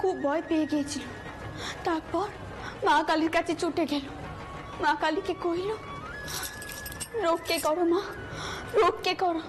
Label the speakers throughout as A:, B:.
A: খুব ভয় পেয়ে গিয়েছিল। তারপর মা কালীর কাছে ছুটে গেল। মা কালীকে কইল, রক্ষে করো মা, রক্ষে করো।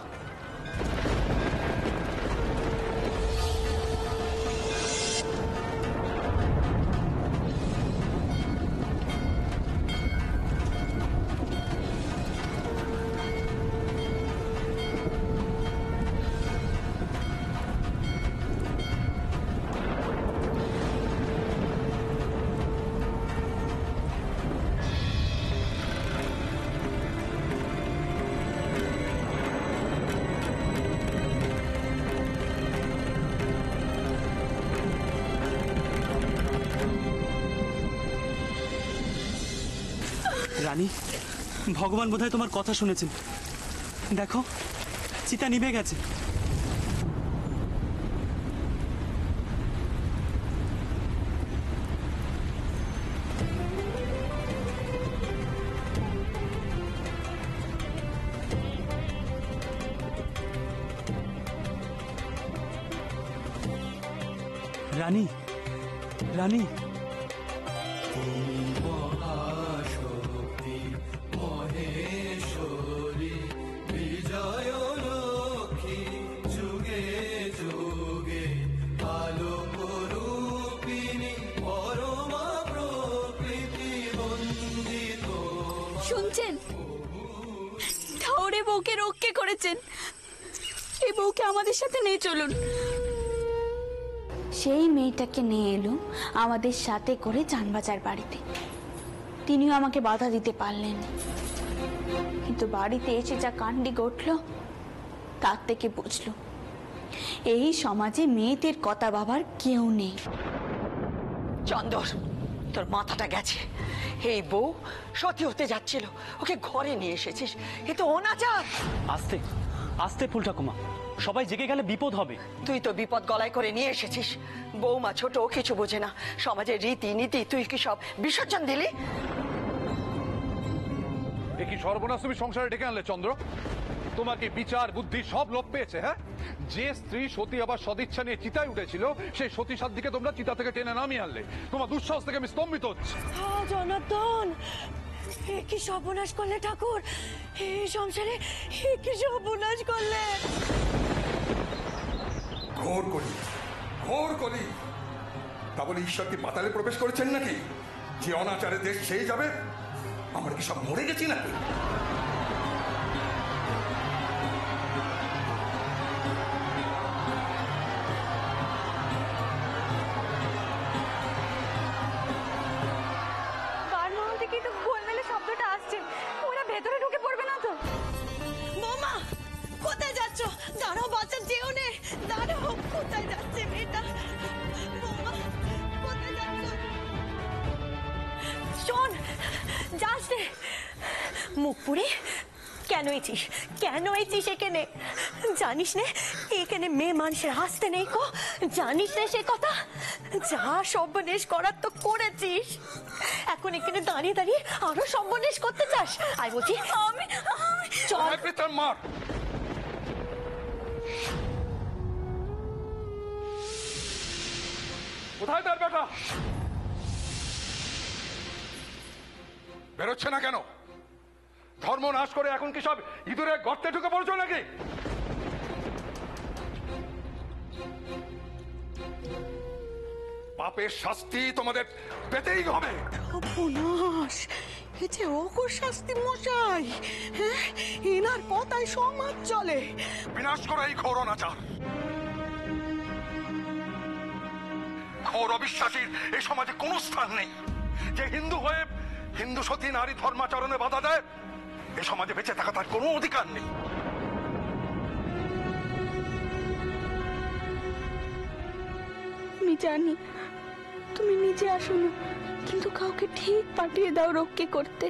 B: রানী, ভগবান বোধহয় তোমার কথা শুনেছেন। দেখো, চিতা নিভে গেছে। রানী, রানী,
A: শুনছেন? ঠাউরে বউকে রক্ষে করেছেন। এই বউকে আমাদের সাথে নিয়ে চলুন। সেই মেয়েটাকে নিয়ে এলো আমাদের সাথে করে চানবাজার বাড়িতে। তিনিও আমাকে বাধা দিতে পারলেন, কিন্তু বাড়িতে এসে যা কাণ্ডি ঘটল তার থেকে বুঝলো এই সমাজে মেয়েদের কথা ভাবার কেউ নেই।
C: চন্দর, তোর মাথাটা গেছে। এই বউ সতী হতে যাচ্ছিল, ওকে ঘরে নিয়ে এসেছিস, এ তো অনাচার।
B: আস্তে আস্তে ফুল ঠাকুমা, সবাই জেগে গেলে বিপদ হবে।
C: তুই তো বিপদ গলায় করে নিয়ে এসেছিস। বৌমা ছোট, কিছু বোঝে না। সমাজের রীতি নীতি তুই কি সব বিসর্জন দিলি?
D: এ কি সর্বনাশ তুমি সংসারে ডেকে আনলে চন্দ্র? তোমার কি বিচার বুদ্ধি সব লোপ পেয়েছে? হ্যাঁ, যে স্ত্রী সতী আবার সদিচ্ছা নিয়ে চিতায় উঠেছিল, সেই সতী সাধ্বীকে তোমরা চিতা থেকে টেনে নামিয়ে আনলে। তোমার দুঃসাহস থেকে আমি স্তম্ভিত হচ্ছি।
E: জনার্দন, কি সর্বনাশ করলে ঠাকুর! এই সংসারে কি সর্বনাশ করলে!
F: ঘোর কলি, ঘোর কলি। তা বলে ঈশ্বর কি পাতালে প্রবেশ করেছেন নাকি? যে অনাচারে দেশ সেই যাবে? আমরা কি সব মরে গেছি নাকি?
E: বারমহল থেকেই তো গোলমেলে শব্দটা আসছে। ওরা ভেতরে ঢুকে পড়বে না তো? বৌমা, কোথায় যাচ্ছ? দাঁড়াও বাচ্চা, যেও নে। দাঁড়াও, কোথায় যাচ্ছে মেয়েটা? বৌমা, কোথায় যাচ্ছ? শোন, যাস রে। মুখ পুড়ে কেন এছিস? কেন এছিস এখানে? জানিস নে এখানে মেয়ে মানুষের হাসতে নেই কো? জানিস না সে কথা? যা সর্বনেশ করার তো করেছিস, এখন এখানে দাঁড়িয়ে দাঁড়িয়ে আরো সর্বনেশ করতে চাস? আই বলছি আমি চল।
F: মার। কোথায় তার বেটা? বেরোচ্ছে না কেন? ধর্ম নাশ করে এখন কি সব ইঁদুরের গর্তে ঢুকে পড়ছো নাকি? পাপের শাস্তি তোমাদের পেতেই হবে।
E: সর্বনাশ, এ যে অঘোর শাস্তি মশাই। হ্যাঁ, এনার কথায় সমাজ চলে।
F: বিনাশ করা এই ঘোর অনাচার। ঘোর অবিশ্বাসীর এই সমাজে কোনো স্থান নেই। যে হিন্দু হয়ে হিন্দু সতী নারী ধর্মাচরণে বাধা দেয়, এই সমাজে বেঁচে থাকা তার কোনো অধিকার নেই।
A: আমি জানি তুমি নিজে আসো না, কিন্তু কাউকে ঠিক পাঠিয়ে দাও রক্ষে করতে।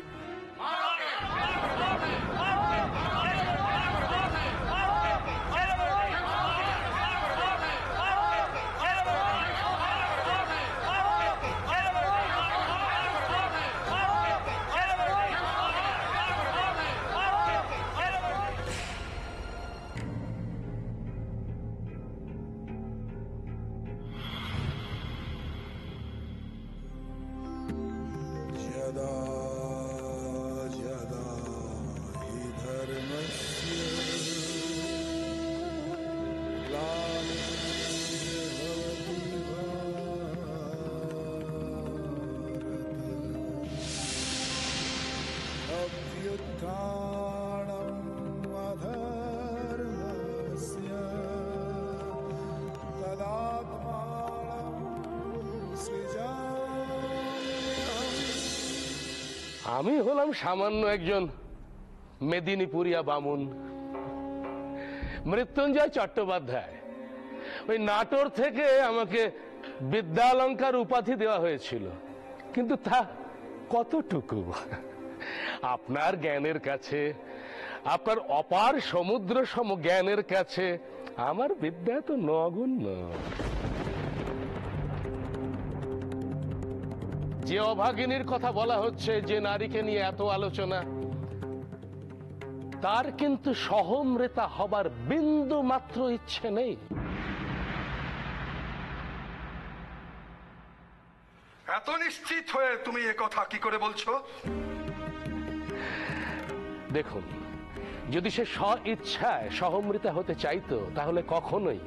G: আমি হলাম সামান্য একজন মেদিনীপুরিয়া বামুন। মৃত্যুঞ্জয় চট্টোপাধ্যায় ওই নাটোর থেকে আমাকে বিদ্যালঙ্কার উপাধি দেওয়া হয়েছিল, কিন্তু তা কতটুকু? আপনার জ্ঞানের কাছে, আপনার অপার সমুদ্র সম জ্ঞানের কাছে আমার বিদ্যা তো নগণ্য। যে অভাগিনীর কথা বলা হচ্ছে, যে নারীকে নিয়ে এত আলোচনা, তার কিন্তু সহমৃতা হবার বিন্দু মাত্র ইচ্ছে নেই।
F: এত নিশ্চিত হয়ে তুমি এ কথা কি করে বলছো?
G: দেখুন, যদি সে স্ব ইচ্ছায় সহমৃতা হতে চাইতো, তাহলে কখনোই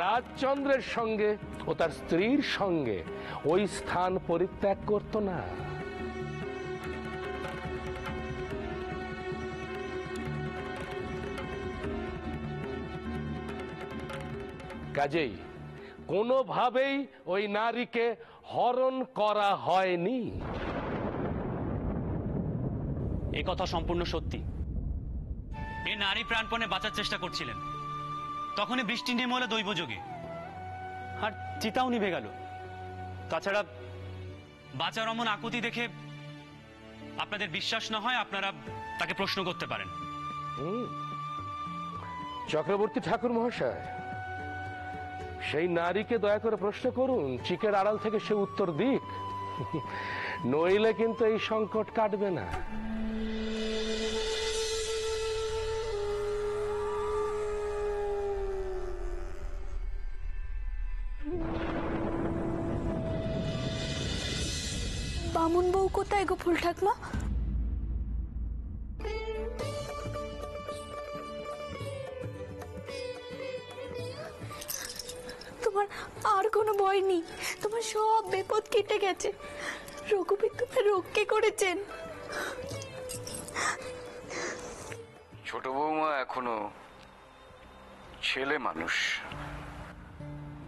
G: রাজচন্দ্রের সঙ্গে ও তার স্ত্রীর সঙ্গে ওই স্থান পরিত্যাগ করত না। কাজেই কোনোভাবেই ওই নারীকে হরণ করা হয়নি।
B: এ কথা সম্পূর্ণ সত্যি। এ নারী প্রাণপণে বাঁচার চেষ্টা করছিলেন, তখনই বৃষ্টি নেমে হলো দৈবযোগে, আর চিতাও নিভে গেল। তাছাড়া বাঁচার অমন আকুতি দেখে আপনাদের বিশ্বাস না হয়, আপনারা তাকে প্রশ্ন করতে পারেন।
G: চক্রবর্তী ঠাকুর মহাশয়, সেই নারীকে দয়া করে প্রশ্ন করুন, চিকের আড়াল থেকে সে উত্তর দিক, নইলে কিন্তু এই সংকট কাটবে না।
A: বামুন বউ কোথায় গো ফুল ঠাকমা? তোমার আর কোনো ভয় নেই, তোমার সব বিপদ কেটে গেছে। রঘুবীর তোমার রক্ষে করেছেন।
H: ছোট বৌমা এখনো ছেলে মানুষ,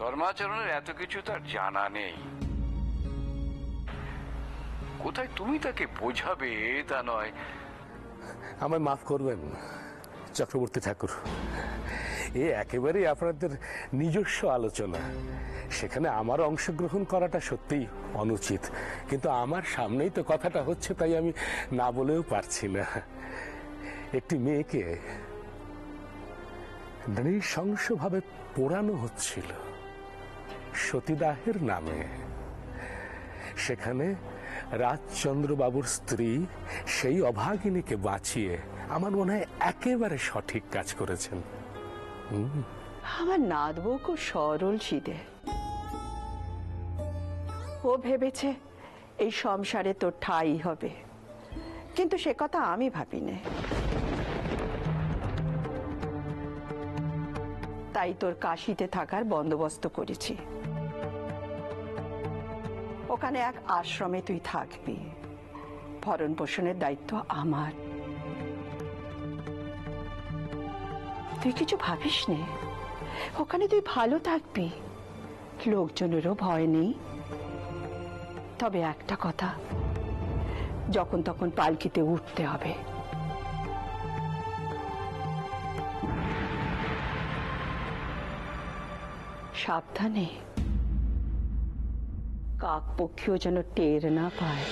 H: ধর্মাচরণের এত কিছু তার জানা নেই। কোথায় তুমি তাকে বোঝাবে তা নয়।
G: আমায় মাফ করবেন চক্রবর্তী ঠাকুর, এ একেবারেই আপনাদের নিজস্ব আলোচনা, সেখানে আমার অংশগ্রহণ করাটা সত্যিই অনুচিত, কিন্তু আমার সামনেই তো কথাটা হচ্ছে, তাই আমি না বলেও পারছি না। একটি মেয়েকে নৃশংসভাবে পোড়ানো হচ্ছিল সতীদাহের নামে, সেখানে রাজচন্দ্র বাবুর স্ত্রী সেই অভাগিনীকে বাঁচিয়ে আমার মনে হয় একেবারে সঠিক কাজ করেছেন।
C: আমার নাত বউ খুব সরল সিধে, ও ভেবেছে এই সংসারে তোর ঠাঁই হবে, কিন্তু সে কথা আমি ভাবিনি। তাই তোর কাশিতে থাকার বন্দোবস্ত করেছি। ওখানে এক আশ্রমে তুই থাকবি, ভরণ পোষণের দায়িত্ব আমার। তুই কিছু ভাবিস নে, ওখানে তুই ভালো থাকবি, লোকজনেরও ভয় নেই। তবে একটা কথা, যখন তখন পালকিতে উঠতে হবে। সাবধানে, কাক পক্ষীও যেন টের না পায়।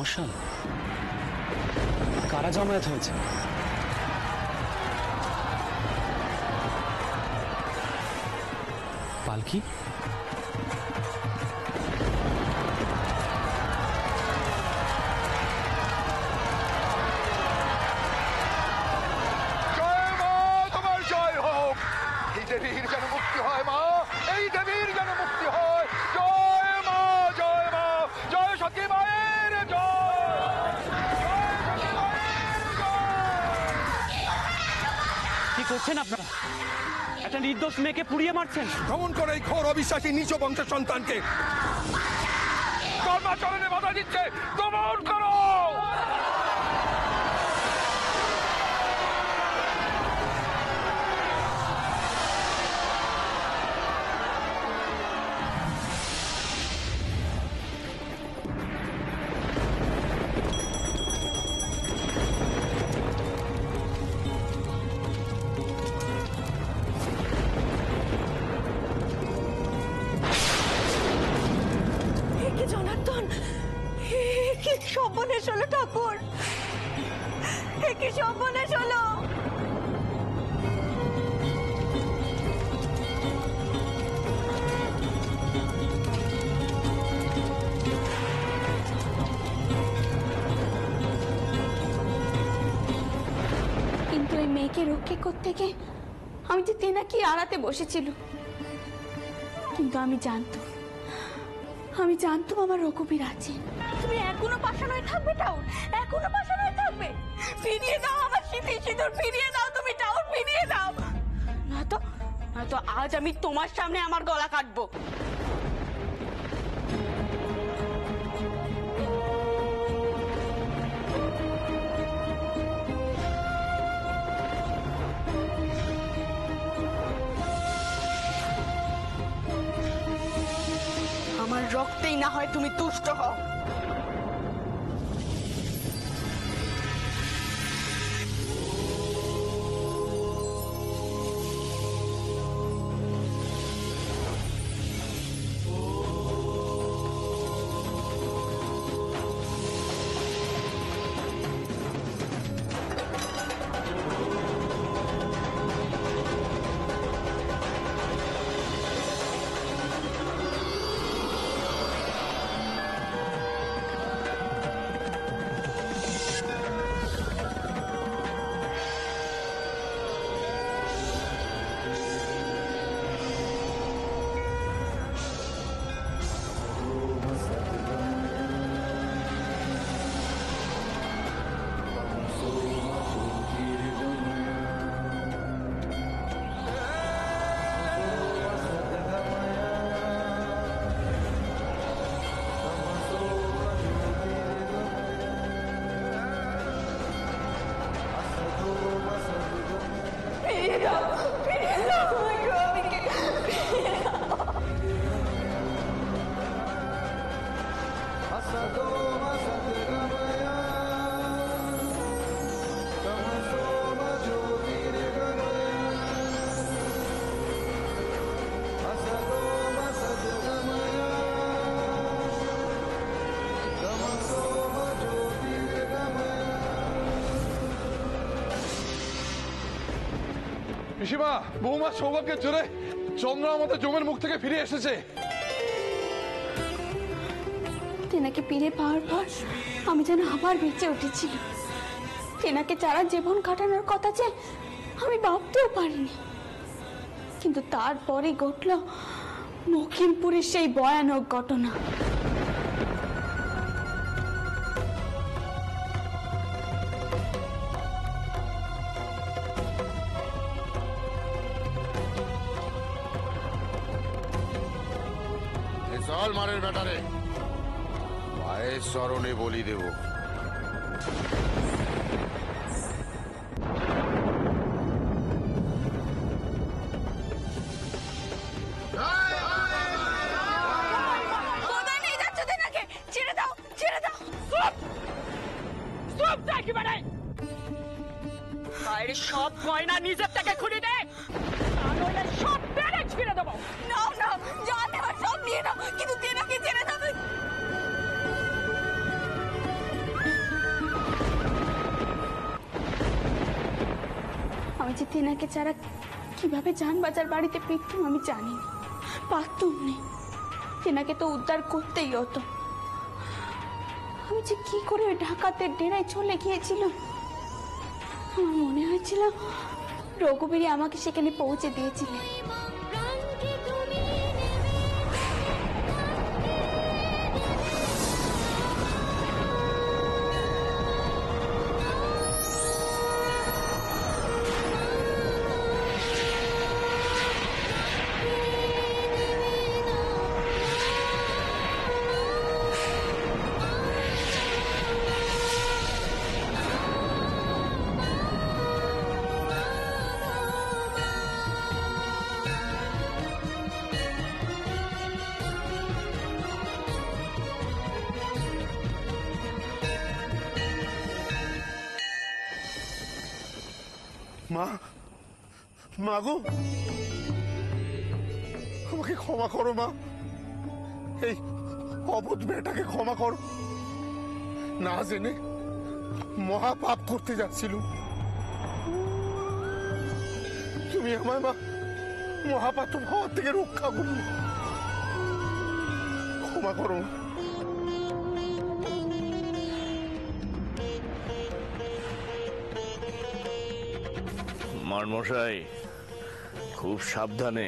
B: মশাল কারা জমায়েত হয়েছে? পালকি?
F: জয় মা, তোমার জয় হোক। এই দেবীর যেন মুক্তি হয় মা, এই দেবীর যেন মুক্তি হয়। জয় মা, জয় মা, জয় সতী মায়ের জয়।
B: কি করছেন আপনারা? একটা নির্দোষ মেয়েকে পুড়িয়ে মারছেন।
F: ভ্রমণ করে এই ঘোর অবিশ্বাসী নিচ বংশের সন্তানকে ধর্মাচরণে বাধা দিচ্ছে, দমন করো।
E: কি জনার্দন, কি সর্বনাশ হলো ঠাকুর, কি সর্বনাশ হলো।
A: কিন্তু ওই মেয়েকে রক্ষে করতে গিয়ে আমি যে তেনাকে আড়াতে বসেছিল, কিন্তু আমি জানতাম আমার রঘুবীর আছে।
E: তুমি এখনো পাষাণ হয়ে থাকবে টাউন, এখনো পাষাণ হয়ে থাকবে। ফিরিয়ে দাও আমার স্মৃতি সিঁদুর, ফিরিয়ে দাও তুমি টাউন, ফিরিয়ে দাও। নয়তো আজ আমি তোমার সামনে আমার গলা কাটবো। আমার রক্তেই না হয় তুমি তুষ্ট হও।
D: পিসিমা, বৌমা সৌভাগ্যের জোরে চন্দ্র আমাদের জমের মুখ থেকে ফিরে এসেছে।
A: তেনাকে ফিরে পাওয়ার পর আমি যেন আবার বেঁচে উঠেছিল। তেনাকে যারা জীবন কাটানোর কথা যে আমি ভাবতেও পারিনি, কিন্তু তারপরে ঘটল মকিমপুরের সেই ভয়ানক ঘটনা।
F: চল মারের ব্যাটারে, মায়ের চরণে বলি দেব।
E: কোথায় নিয়ে যাচ্ছ তেনাকে? ছেড়ে দাও, ছেড়ে দাও। চুপ থাকি বাড়াই। আরে সব গয়না নিজের থেকে খুলে দে, তাহলে সব বেড়ে ছিঁড়ে দেবো। নাও নাও, যা নেওয়ার সব নিয়ে নাও, কিন্তু তেনাকে ছেড়ে দাও।
A: আমি যে তেনাকে ছাড়া কিভাবে জানবাজার বাড়িতে ফিরতাম আমি জানি না, পারতুম নেই। তেনাকে তো উদ্ধার করতেই হতো। আমি যে কি করে ওই ডাকাতের ডেরায় চলে গিয়েছিলাম, আমার মনে হয়েছিল রঘুবীরই আমাকে সেখানে পৌঁছে দিয়েছিলেন।
F: মা, মা গো, আমাকে ক্ষমা করো মা। এই অবুধ মেয়েটাকে ক্ষমা করো। না জেনে মহা পাপ করতে যাচ্ছিল। তুমি আমায় মা মহাপাতক হওয়ার থেকে রক্ষা করো। ক্ষমা করো।
G: মারমশাই, খুব সাবধানে।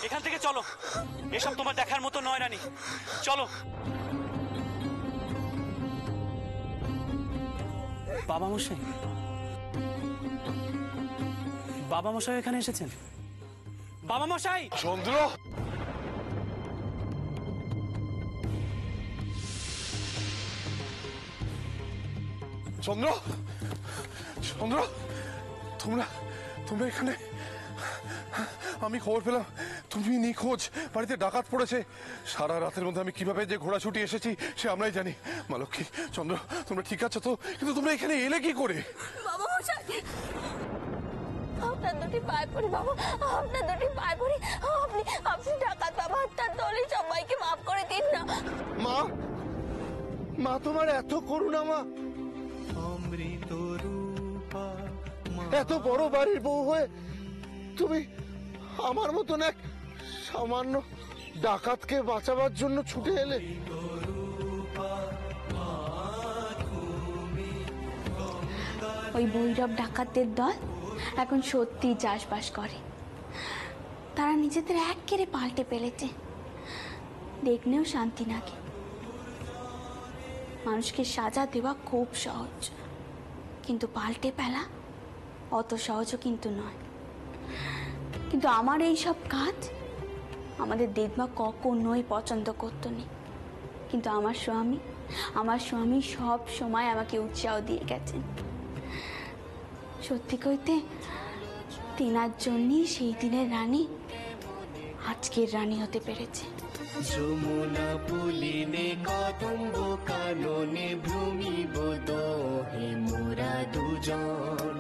B: এখান থেকে চলো, এসব তোমার দেখার মতো নয় রানী, চলো। বাবা মশাই, বাবা মশাই এখানে এসেছেন। বাবা মশাই!
F: চন্দ্র, চন্দ্র, চন্দ্র, তোমরা তোমরা এখানে? আমি খবর পেলাম তুমি নিখোঁজ, বাড়িতে ডাকাত পড়েছে। সারা রাতের মধ্যে আমি কিভাবে যে ঘোড়া ছুটি এসেছি সে আমরাই জানি। মা লক্ষ্মী, চন্দ্র, তোমরা ঠিক আছো তো? কিন্তু তোমরা এখানে এলে কি করে?
E: বাবা মশাই, আপনার দুটি পায়ে পড়ি বাবা, আপনার দুটি পায়ে পড়ি। আপনি ডাকাত বাবা, তার দলে সবাইকে মাফ করে দিন না।
F: মা, মা তোমার এত করুণা মা। এত বড় বাড়ির বউ হয়ে তুমি আমার মতন এক সামান্য ডাকাতকে বাঁচাবার জন্য ছুটে এলে।
A: ওই ভৈরব ডাকাতদের দল এখন সত্যি চাষবাস করে। তারা নিজেদের একেবারে পাল্টে ফেলেছে। দেখলেও শান্তি লাগে। মানুষকে সাজা দেওয়া খুব সহজ, কিন্তু পাল্টে ফেলা অত সহজও কিন্তু নয়। কিন্তু আমার এই সব কাজ আমাদের দেবমা কখনোই পছন্দ করতো না। কিন্তু আমার স্বামী সব সময় আমাকে উৎসাহ দিয়ে গেছেন। সত্যি কইতে তেনার জন্যই সেই দিনের রানী আজকের রানী হতে পেরেছে।
I: যমুনা পুলিনে কদম্ব কাননে ভ্রমিব দোহে মোরা দুজন।